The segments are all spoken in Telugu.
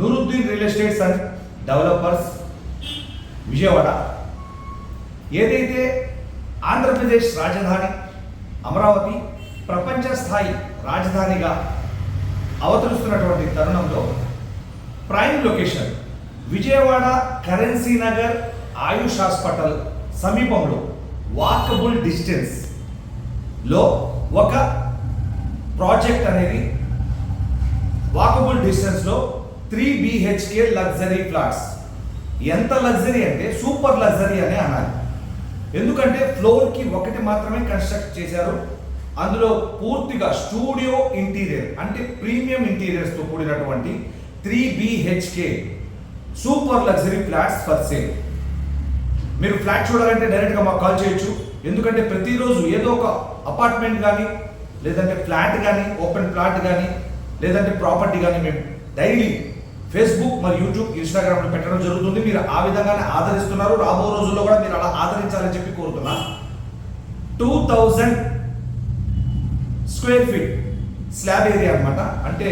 Nooruddin real estates and developers Vijayawada ఏదైతే ఆంధ్రప్రదేశ్ రాజధాని అమరావతి ప్రపంచ స్థాయి రాజధానిగా అవతరిస్తున్నటువంటి తరుణంలో prime location Vijayawada currency Nagar Ayush hospital సమీపంలో వాకబుల్ డిస్టెన్స్లో ఒక ప్రాజెక్ట్ అనేది వాకబుల్ డిస్టెన్స్లో 3 BHK లగ్జరీ ఫ్లాట్స్. ఎంత లగ్జరీ అంటే సూపర్ లగ్జరీ అనే అనాలి. ఎందుకంటే ఫ్లోర్కి ఒకటి మాత్రమే కన్స్ట్రక్ట్ చేశారు. అందులో పూర్తిగా స్టూడియో ఇంటీరియర్ అంటే ప్రీమియం ఇంటీరియర్స్తో కూడినటువంటి 3 BHK super luxury flats for sale. మీరు ఫ్లాట్ చూడాలంటే డైరెక్ట్గా మాకు కాల్ చేయొచ్చు. ఎందుకంటే ప్రతిరోజు ఏదో ఒక అపార్ట్మెంట్ కానీ లేదంటే ఫ్లాట్ కానీ ఓపెన్ ప్లాట్ కానీ లేదంటే ప్రాపర్టీ కానీ మేము డైలీ ఫేస్బుక్ మరియు యూట్యూబ్ ఇన్స్టాగ్రామ్లో పెట్టడం జరుగుతుంది. మీరు ఆ విధంగానే ఆదరిస్తున్నారు. రాబో రోజుల్లో కూడా మీరు అలా ఆదరించాలని చెప్పి కోరుతున్నా. 2000 స్క్వేర్ ఫీట్ స్లాబ్ ఏరియా అనమాట. అంటే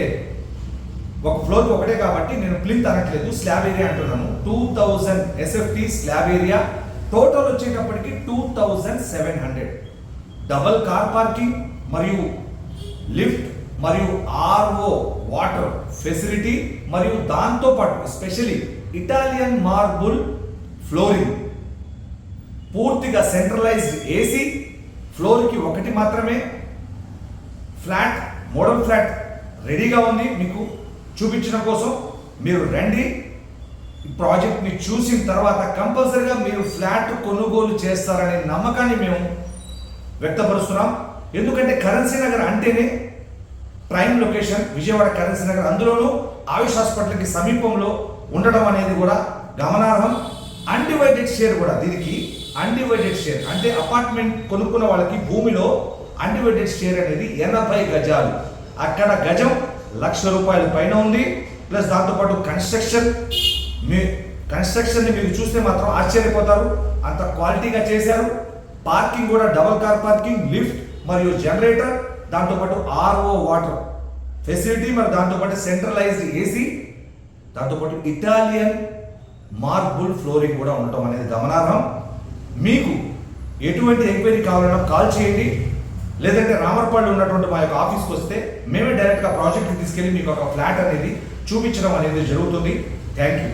ఒక ఫ్లోర్కి ఒకటే కాబట్టి నేను ప్లింత్ అనట్లేదు, స్లాబ్ ఏరియా అంటున్నాను. 2000 SFT స్లాబ్ ఏరియా. టోటల్ వచ్చేటప్పటికి 2700. డబల్ కార్ పార్కింగ్ మరియు లిఫ్ట్ మరియు RO వాటర్ ఫెసిలిటీ మరియు దాంతోపాటు స్పెషల్లీ ఇటాలియన్ మార్బుల్ ఫ్లోరింగ్, పూర్తిగా సెంట్రలైజ్డ్ AC, ఫ్లోర్కి ఒకటి మాత్రమే. ఫ్లాట్ మోడల్ ఫ్లాట్ రెడీగా ఉంది మీకు చూపించడం కోసం. మీరు రండి, ఈ ప్రాజెక్ట్ని చూసిన తర్వాత కంపల్సరీగా మీరు ఫ్లాట్ కొనుగోలు చేస్తారనే నమ్మకాన్ని మేము వ్యక్తపరుస్తున్నాం. ఎందుకంటే కరెన్సీ నగర్ అంటేనే prime location Vijayawada currency Nagar, అందులోనూ ఆయుష్ హాస్పిటల్కి సమీపంలో ఉండడం అనేది కూడా గమనార్హం. అన్డివైడెడ్ షేర్ కూడా దీనికి, అన్డివైడెడ్ షేర్ అంటే అపార్ట్మెంట్ కొనుక్కున్న వాళ్ళకి భూమిలో అన్డివైడెడ్ షేర్ అనేది 80 గజాలు. అక్కడ గజం ₹1,00,000 పైన ఉంది. ప్లస్ దాంతోపాటు కన్స్ట్రక్షన్ని మీరు చూస్తే మాత్రం ఆశ్చర్యపోతారు, అంత క్వాలిటీగా చేశారు. పార్కింగ్ కూడా డబల్ కార్ పార్కింగ్, లిఫ్ట్ మరియు జనరేటర్, దాంతోపాటు RO వాటర్ ఫెసిలిటీ, మరి దాంతోపాటు సెంట్రలైజ్డ్ AC, దాంతోపాటు ఇటాలియన్ మార్బుల్ ఫ్లోరింగ్ కూడా ఉండటం అనేది గమనార్హం. మీకు ఎటువంటి ఎంక్వైరీ కావాలన్నా కాల్ చేయండి. లేదంటే రామర్పల్లి ఉన్నటువంటి మా యొక్క ఆఫీస్కి వస్తే మేమే డైరెక్ట్గా ప్రాజెక్ట్కి తీసుకెళ్ళి మీకు ఒక ఫ్లాట్ అనేది చూపించడం అనేది జరుగుతుంది. Thank you.